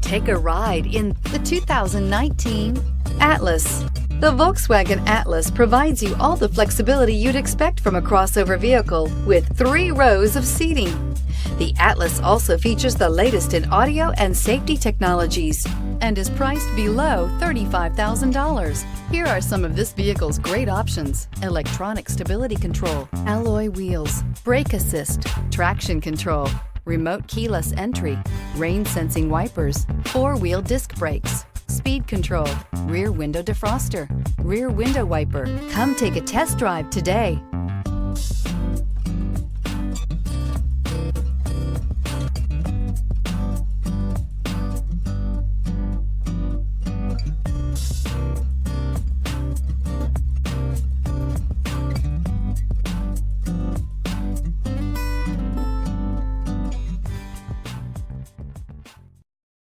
Take a ride in the 2019 Atlas. The Volkswagen Atlas provides you all the flexibility you'd expect from a crossover vehicle with 3 rows of seating. The Atlas also features the latest in audio and safety technologies and is priced below $35,000. Here are some of this vehicle's great options: electronic stability control, alloy wheels, brake assist, traction control, remote keyless entry, rain sensing wipers, 4-wheel disc brakes, speed control, rear window defroster, rear window wiper. Come take a test drive today.